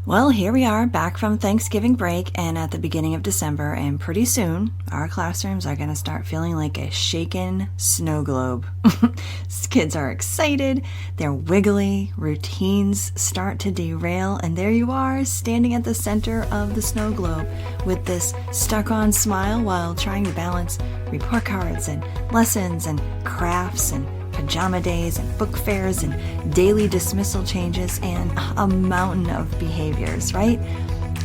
Well, here we are back from Thanksgiving break and at the beginning of December, and pretty soon our classrooms are going to start feeling like a shaken snow globe. Kids are excited, they're wiggly, routines start to derail, and there you are standing at the center of the snow globe with this stuck-on smile while trying to balance report cards and lessons and crafts and pajama days and book fairs and daily dismissal changes and a mountain of behaviors, right?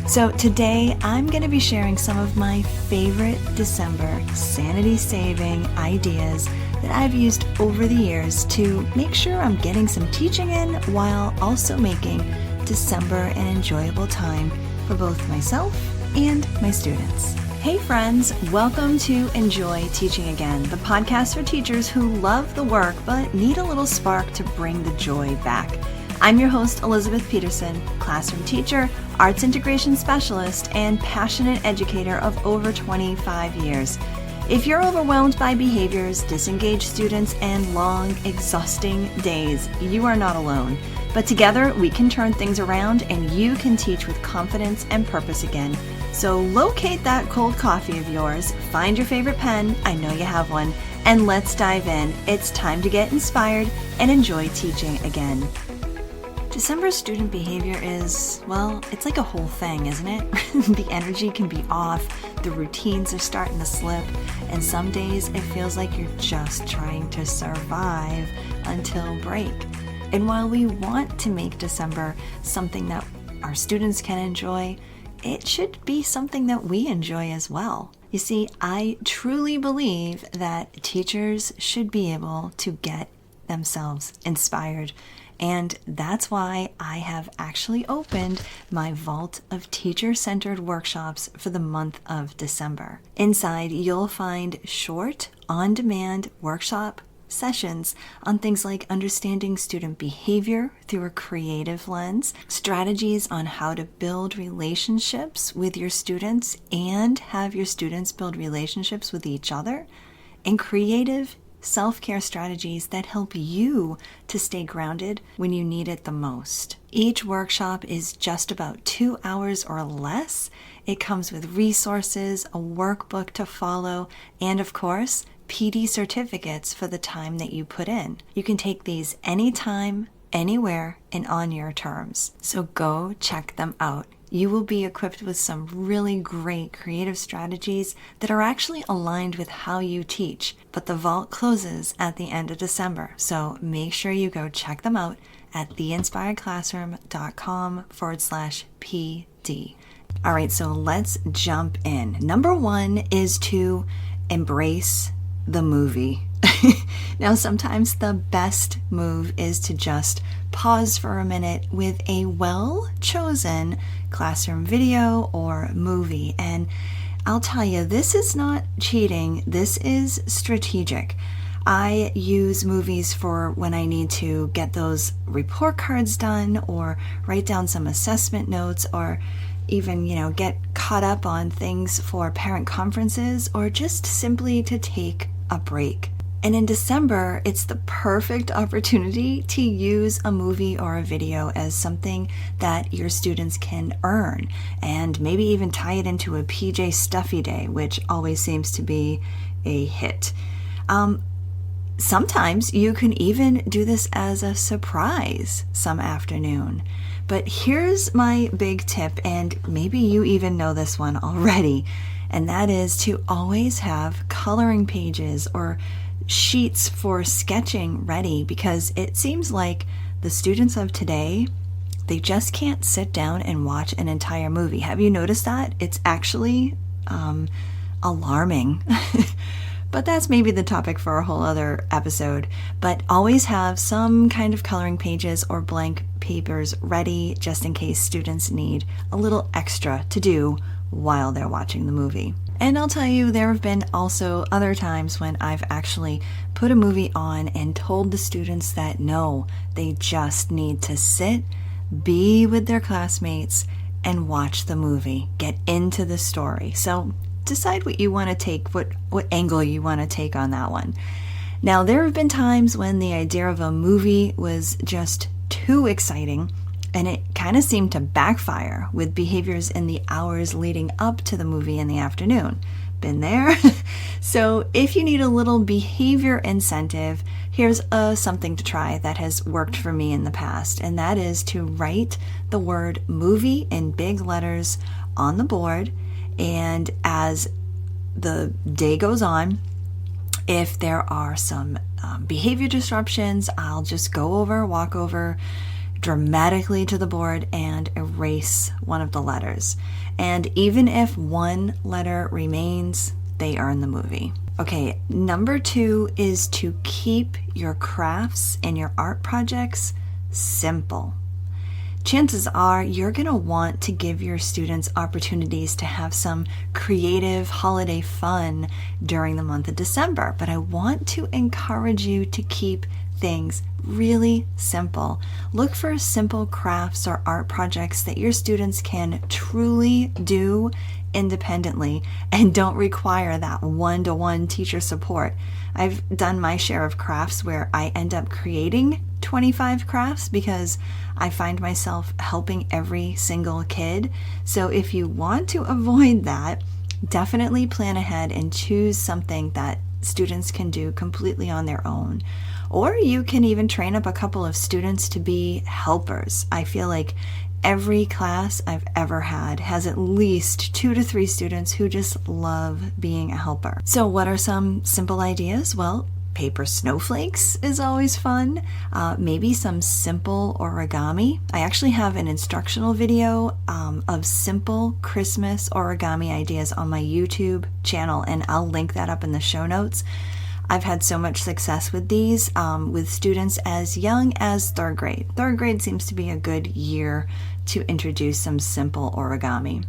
So today I'm going to be sharing some of my favorite December sanity-saving ideas that I've used over the years to make sure I'm getting some teaching in while also making December an enjoyable time for both myself and my students. Hey friends, welcome to Enjoy Teaching Again, the podcast for teachers who love the work but need a little spark to bring the joy back. I'm your host, Elizabeth Peterson, classroom teacher, arts integration specialist, and passionate educator of over 25 years. If you're overwhelmed by behaviors, disengaged students, and long, exhausting days, you are not alone. But together, we can turn things around and you can teach with confidence and purpose again. So locate that cold coffee of yours, find your favorite pen, I know you have one, and let's dive in. It's time to get inspired and enjoy teaching again. December student behavior is, well, it's like a whole thing, isn't it? The energy can be off, the routines are starting to slip, and some days it feels like you're just trying to survive until break. And while we want to make December something that our students can enjoy, it should be something that we enjoy as well. You see, I truly believe that teachers should be able to get themselves inspired. And that's why I have actually opened my vault of teacher-centered workshops for the month of December. Inside, you'll find short, on-demand workshop sessions on things like understanding student behavior through a creative lens, strategies on how to build relationships with your students and have your students build relationships with each other, and creative self-care strategies that help you to stay grounded when you need it the most. Each workshop is just about 2 hours or less. It comes with resources, a workbook to follow, and of course, PD certificates for the time that you put in. You can take these anytime, anywhere, and on your terms. So go check them out. You will be equipped with some really great creative strategies that are actually aligned with how you teach. But the vault closes at the end of December, so make sure you go check them out at theinspiredclassroom.com/PD. All right, so let's jump in. Number 1 is to embrace the movie. Now, sometimes the best move is to just pause for a minute with a well-chosen classroom video or movie. And I'll tell you, this is not cheating. This is strategic. I use movies for when I need to get those report cards done or write down some assessment notes or even, get caught up on things for parent conferences or just simply to take a break. And in December, it's the perfect opportunity to use a movie or a video as something that your students can earn and maybe even tie it into a PJ Stuffy Day, which always seems to be a hit. Sometimes you can even do this as a surprise some afternoon. But here's my big tip, and maybe you even know this one already, and that is to always have coloring pages or sheets for sketching ready, because it seems like the students of today, they just can't sit down and watch an entire movie. Have you noticed that? It's actually alarming. But that's maybe the topic for a whole other episode. But always have some kind of coloring pages or blank papers ready just in case students need a little extra to do while they're watching the movie. And I'll tell you, there have been also other times when I've actually put a movie on and told the students that no, they just need to sit, be with their classmates, and watch the movie, get into the story. So decide what you want to take, what angle you want to take on that one. Now, there have been times when the idea of a movie was just too exciting And it kind of seemed to backfire with behaviors in the hours leading up to the movie in the afternoon. Been there? So if you need a little behavior incentive, here's something to try that has worked for me in the past, and that is to write the word movie in big letters on the board. And as the day goes on, if there are some behavior disruptions, I'll just walk over dramatically to the board and erase one of the letters. And even if one letter remains, they earn the movie. Okay, number 2 is to keep your crafts and your art projects simple. Chances are you're going to want to give your students opportunities to have some creative holiday fun during the month of December, but I want to encourage you to keep things really simple. Look for simple crafts or art projects that your students can truly do independently and don't require that one-to-one teacher support. I've done my share of crafts where I end up creating 25 crafts because I find myself helping every single kid. So if you want to avoid that, definitely plan ahead and choose something that students can do completely on their own. Or you can even train up a couple of students to be helpers. I feel like every class I've ever had has at least 2 to 3 students who just love being a helper. So what are some simple ideas? Well, paper snowflakes is always fun. Maybe some simple origami. I actually have an instructional video of simple Christmas origami ideas on my YouTube channel, and I'll link that up in the show notes. I've had so much success with these with students as young as 3rd grade. 3rd grade seems to be a good year to introduce some simple origami.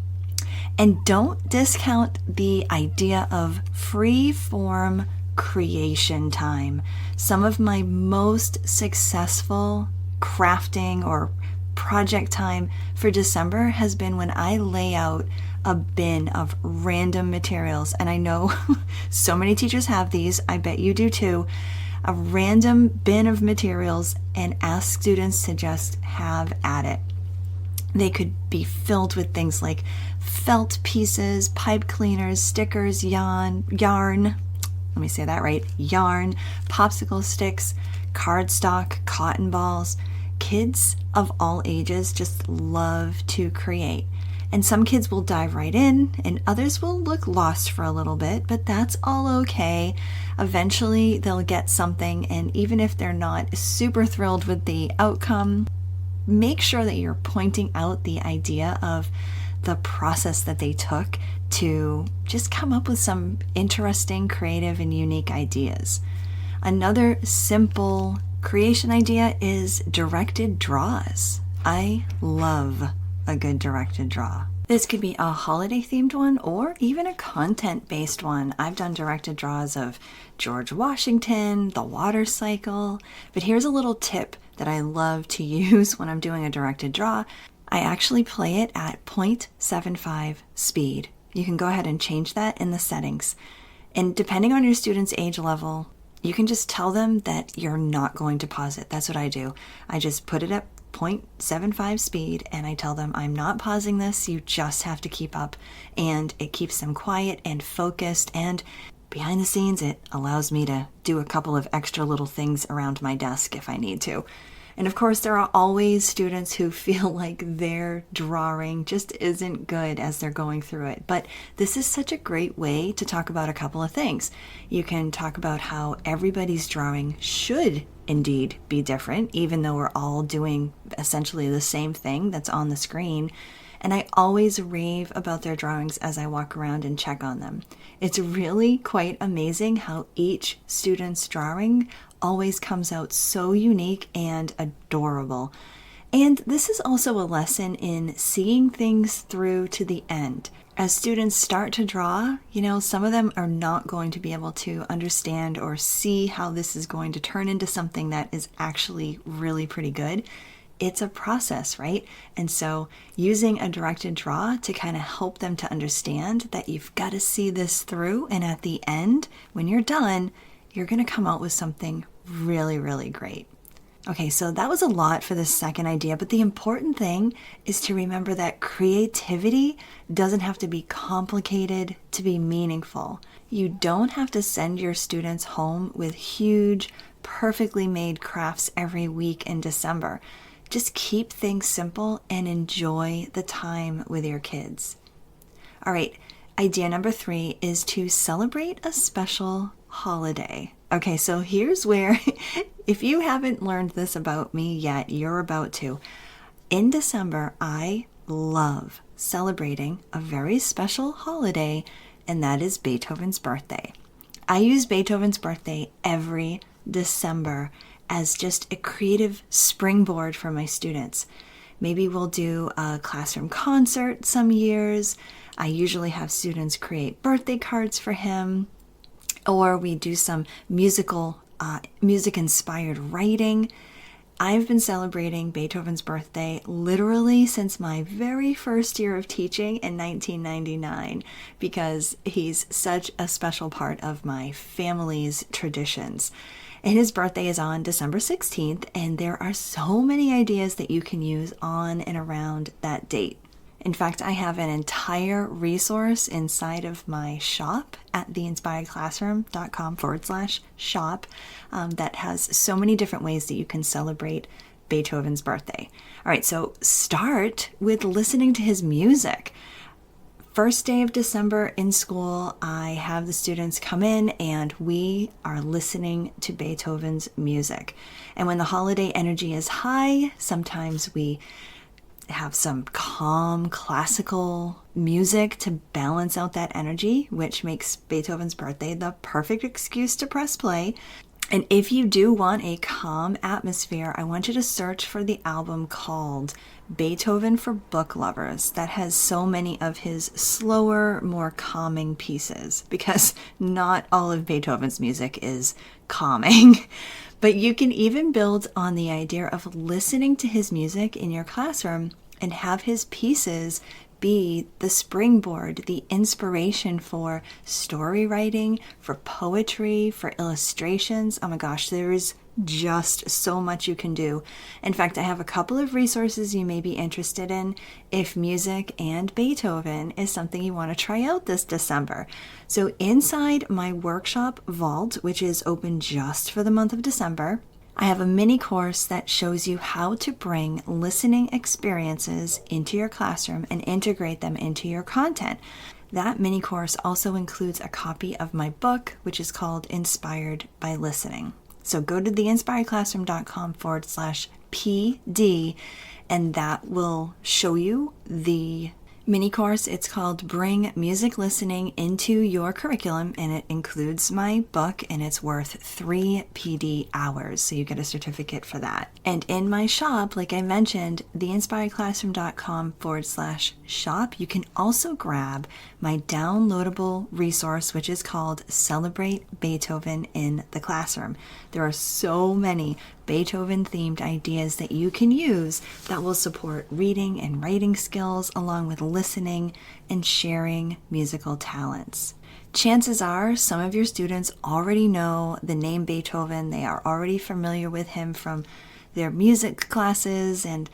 And don't discount the idea of free form creation time. Some of my most successful crafting or project time for December has been when I lay out a bin of random materials. And I know so many teachers have these, I bet you do too, a random bin of materials, and ask students to just have at it. They could be filled with things like felt pieces, pipe cleaners, stickers, yarn, let me say that right, yarn, popsicle sticks, cardstock, cotton balls. Kids of all ages just love to create. And some kids will dive right in, and others will look lost for a little bit, but that's all okay. Eventually they'll get something, and even if they're not super thrilled with the outcome, make sure that you're pointing out the idea of the process that they took to just come up with some interesting, creative, and unique ideas. Another simple creation idea is directed draws. I love a good directed draw. This could be a holiday themed one or even a content based one. I've done directed draws of George Washington, the water cycle, but here's a little tip that I love to use when I'm doing a directed draw. I actually play it at 0.75 speed. You can go ahead and change that in the settings. And depending on your student's age level, you can just tell them that you're not going to pause it. That's what I do. I just put it at 0.75 speed and I tell them I'm not pausing this. You just have to keep up. And it keeps them quiet and focused, and behind the scenes it allows me to do a couple of extra little things around my desk if I need to. And of course, there are always students who feel like their drawing just isn't good as they're going through it. But this is such a great way to talk about a couple of things. You can talk about how everybody's drawing should indeed be different, even though we're all doing essentially the same thing that's on the screen. And I always rave about their drawings as I walk around and check on them. It's really quite amazing how each student's drawing always comes out so unique and adorable. And this is also a lesson in seeing things through to the end. As students start to draw, some of them are not going to be able to understand or see how this is going to turn into something that is actually really pretty good. It's a process, right? And so using a directed draw to kind of help them to understand that you've got to see this through, and at the end, when you're done, you're going to come out with something really, really great. Okay, so that was a lot for the second idea, but the important thing is to remember that creativity doesn't have to be complicated to be meaningful. You don't have to send your students home with huge, perfectly made crafts every week in December. Just keep things simple and enjoy the time with your kids. All right, idea number 3 is to celebrate a special holiday. Okay, so here's where, if you haven't learned this about me yet, you're about to. In December, I love celebrating a very special holiday, and that is Beethoven's birthday. I use Beethoven's birthday every December as just a creative springboard for my students. Maybe we'll do a classroom concert some years. I usually have students create birthday cards for him, or we do some music-inspired writing. I've been celebrating Beethoven's birthday literally since my very first year of teaching in 1999 because he's such a special part of my family's traditions. And his birthday is on December 16th, and there are so many ideas that you can use on and around that date. In fact, I have an entire resource inside of my shop at theinspiredclassroom.com/shop that has so many different ways that you can celebrate Beethoven's birthday. All right, so start with listening to his music. First day of December in school, I have the students come in and we are listening to Beethoven's music. And when the holiday energy is high, sometimes we have some calm classical music to balance out that energy, which makes Beethoven's birthday the perfect excuse to press play. And if you do want a calm atmosphere, I want you to search for the album called Beethoven for Book Lovers that has so many of his slower, more calming pieces, because not all of Beethoven's music is calming. But you can even build on the idea of listening to his music in your classroom and have his pieces be the springboard, the inspiration for story writing, for poetry, for illustrations. Oh my gosh, there is just so much you can do. In fact, I have a couple of resources you may be interested in if music and Beethoven is something you want to try out this December. So inside my workshop vault, which is open just for the month of December, I have a mini course that shows you how to bring listening experiences into your classroom and integrate them into your content. That mini course also includes a copy of my book, which is called Inspired by Listening. So go to theinspiredclassroom.com/PD, and that will show you the mini course. It's called Bring Music Listening into Your Curriculum, and it includes my book, and it's worth 3 PD hours, so you get a certificate for that. And in my shop, like I mentioned, theinspiredclassroom.com/shop, you can also grab my downloadable resource, which is called Celebrate Beethoven in the Classroom. There are so many Beethoven-themed ideas that you can use that will support reading and writing skills, along with listening and sharing musical talents. Chances are some of your students already know the name Beethoven. They are already familiar with him from their music classes, and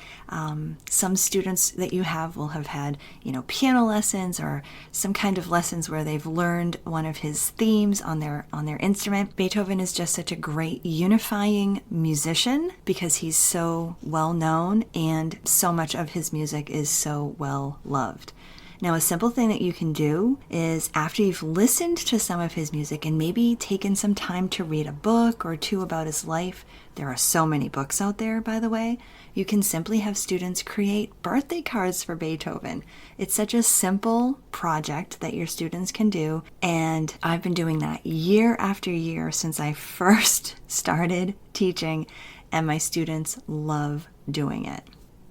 some students that you have will have had, piano lessons or some kind of lessons where they've learned one of his themes on their instrument. Beethoven is just such a great unifying musician because he's so well known and so much of his music is so well loved. Now, a simple thing that you can do is, after you've listened to some of his music and maybe taken some time to read a book or two about his life — there are so many books out there, by the way — you can simply have students create birthday cards for Beethoven. It's such a simple project that your students can do, and I've been doing that year after year since I first started teaching, and my students love doing it.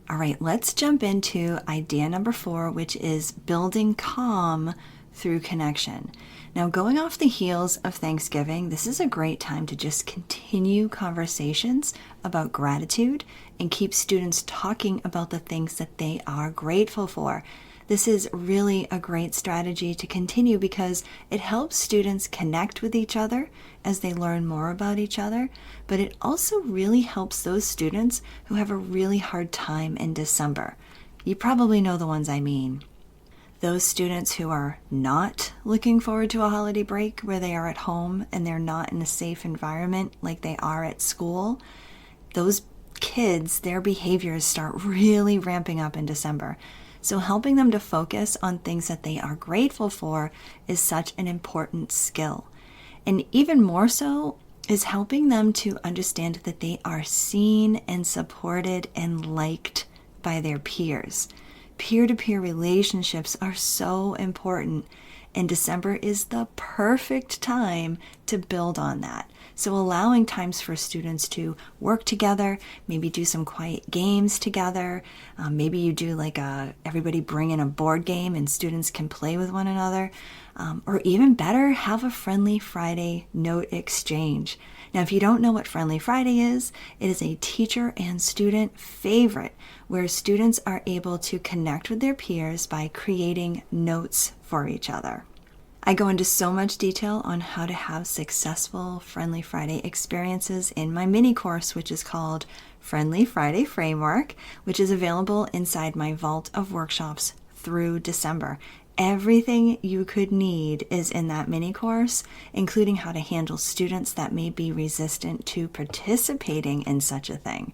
All right, let's jump into idea number 4, which is building calm through connection. Now, going off the heels of Thanksgiving, this is a great time to just continue conversations about gratitude and keep students talking about the things that they are grateful for. This is really a great strategy to continue because it helps students connect with each other as they learn more about each other, but it also really helps those students who have a really hard time in December. You probably know the ones I mean. Those students who are not looking forward to a holiday break where they are at home and they're not in a safe environment like they are at school, those kids, their behaviors start really ramping up in December. So helping them to focus on things that they are grateful for is such an important skill. And even more so is helping them to understand that they are seen and supported and liked by their peers. Peer-to-peer relationships are so important, and December is the perfect time to build on that. So allowing times for students to work together, maybe do some quiet games together. Maybe you do like everybody bring in a board game and students can play with one another. Or even better, have a Friendly Friday note exchange. Now, if you don't know what Friendly Friday is, it is a teacher and student favorite where students are able to connect with their peers by creating notes for each other. I go into so much detail on how to have successful Friendly Friday experiences in my mini course, which is called Friendly Friday Framework, which is available inside my vault of workshops through December. Everything you could need is in that mini course, including how to handle students that may be resistant to participating in such a thing.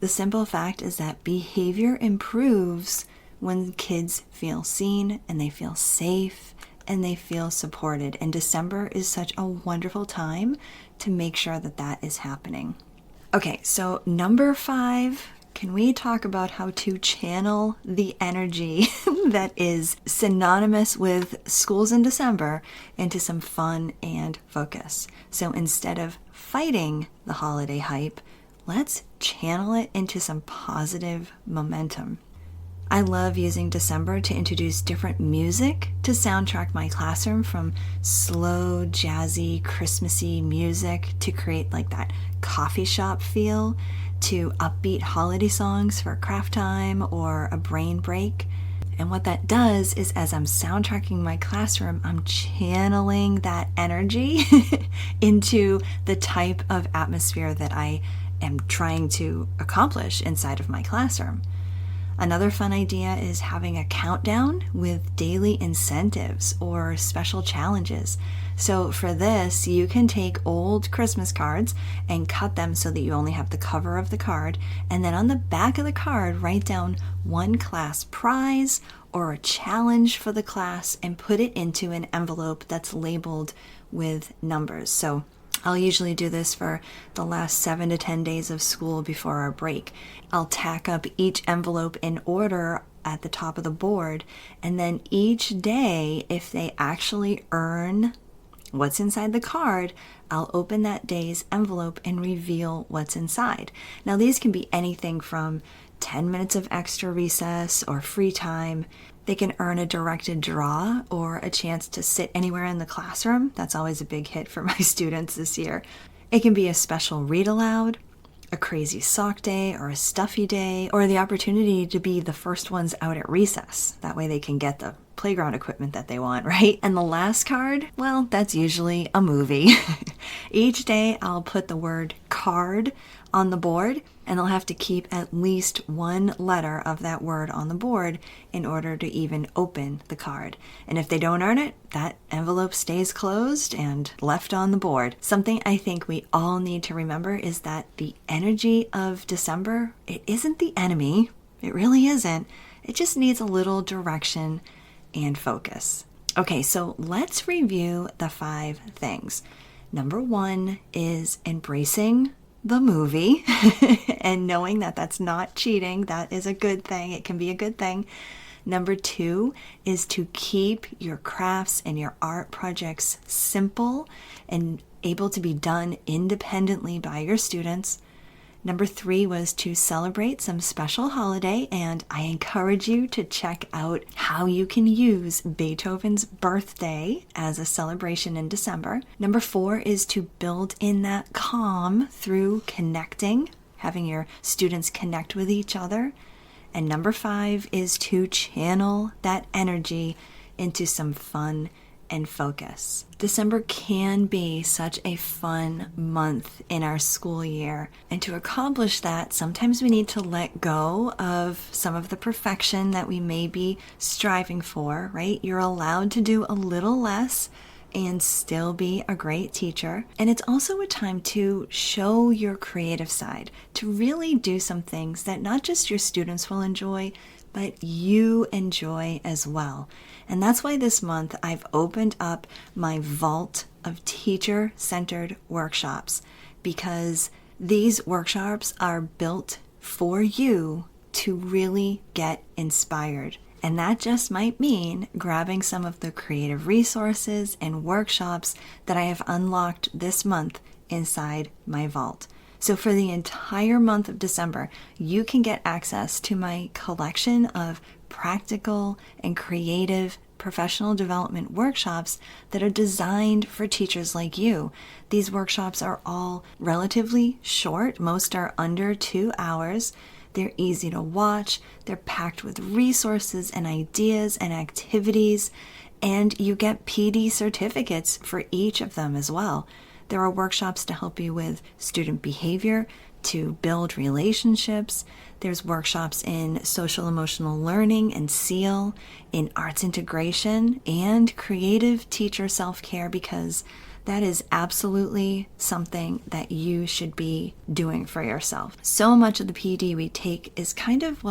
The simple fact is that behavior improves when kids feel seen and they feel safe and they feel supported. And December is such a wonderful time to make sure that that is happening. Okay, so number 5, can we talk about how to channel the energy that is synonymous with schools in December into some fun and focus? So instead of fighting the holiday hype, let's channel it into some positive momentum. I love using December to introduce different music to soundtrack my classroom, from slow, jazzy, Christmassy music to create like that coffee shop feel, to upbeat holiday songs for craft time or a brain break. And what that does is, as I'm soundtracking my classroom, I'm channeling that energy into the type of atmosphere that I am trying to accomplish inside of my classroom. Another fun idea is having a countdown with daily incentives or special challenges. So for this, you can take old Christmas cards and cut them so that you only have the cover of the card, and then on the back of the card, write down one class prize or a challenge for the class and put it into an envelope that's labeled with numbers. So I'll usually do this for the last 7 to 10 days of school before our break. I'll tack up each envelope in order at the top of the board, and then each day, if they actually earn what's inside the card, I'll open that day's envelope and reveal what's inside. Now, these can be anything from 10 minutes of extra recess or free time. They can earn a directed draw or a chance to sit anywhere in the classroom. That's always a big hit for my students this year. It can be a special read aloud, a crazy sock day or a stuffy day, or the opportunity to be the first ones out at recess. That way they can get the playground equipment that they want, right? And the last card, well, that's usually a movie. Each day I'll put the word card on the board, and they'll have to keep at least one letter of that word on the board in order to even open the card. And if they don't earn it, that envelope stays closed and left on the board. Something I think we all need to remember is that the energy of December, it isn't the enemy. It really isn't. It just needs a little direction and focus. Okay, so let's review the 5 things. Number 1 is embracing the movie and knowing that that's not cheating. That is a good thing. It can be a good thing. Number 2 is to keep your crafts and your art projects simple and able to be done independently by your students. Number 3 was to celebrate some special holiday, and I encourage you to check out how you can use Beethoven's birthday as a celebration in December. Number 4 is to build in that calm through connecting, having your students connect with each other. And number 5 is to channel that energy into some fun and focus. December can be such a fun month in our school year. And to accomplish that, sometimes we need to let go of some of the perfection that we may be striving for, right? You're allowed to do a little less and still be a great teacher. And it's also a time to show your creative side, to really do some things that not just your students will enjoy, but you enjoy as well. And that's why this month I've opened up my vault of teacher-centered workshops, because these workshops are built for you to really get inspired. And that just might mean grabbing some of the creative resources and workshops that I have unlocked this month inside my vault. So for the entire month of December, you can get access to my collection of practical and creative professional development workshops that are designed for teachers like you. These workshops are all relatively short. Most are under 2 hours. They're easy to watch. They're packed with resources and ideas and activities, and you get PD certificates for each of them as well. There are workshops to help you with student behavior, to build relationships. There's workshops in social emotional learning and SEAL, in arts integration, and creative teacher self-care, because that is absolutely something that you should be doing for yourself. So much of the PD we take is kind of,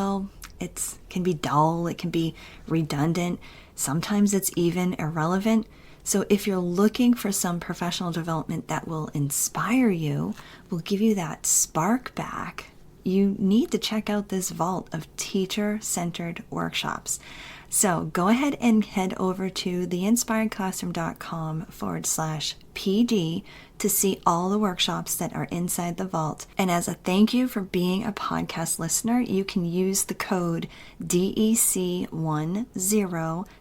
it can be dull, it can be redundant, sometimes it's even irrelevant. So if you're looking for some professional development that will inspire you, will give you that spark back, you need to check out this vault of teacher-centered workshops. So go ahead and head over to theinspiredclassroom.com/PD to see all the workshops that are inside the vault. And as a thank you for being a podcast listener, you can use the code DEC10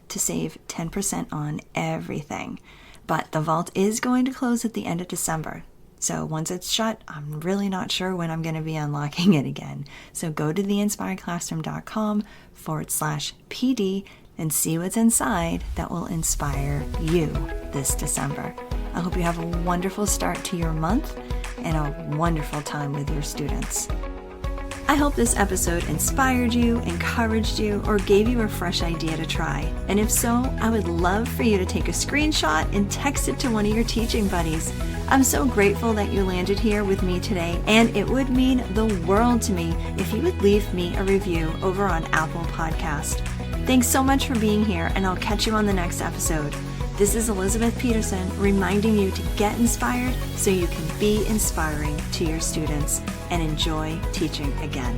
to save 10% on everything. But the vault is going to close at the end of December. So once it's shut, I'm really not sure when I'm going to be unlocking it again. So go to theinspiredclassroom.com/PD and see what's inside that will inspire you this December. I hope you have a wonderful start to your month and a wonderful time with your students. I hope this episode inspired you, encouraged you, or gave you a fresh idea to try. And if so, I would love for you to take a screenshot and text it to one of your teaching buddies. I'm so grateful that you landed here with me today, and it would mean the world to me if you would leave me a review over on Apple Podcast. Thanks so much for being here, and I'll catch you on the next episode. This is Elizabeth Peterson reminding you to get inspired so you can be inspiring to your students and enjoy teaching again.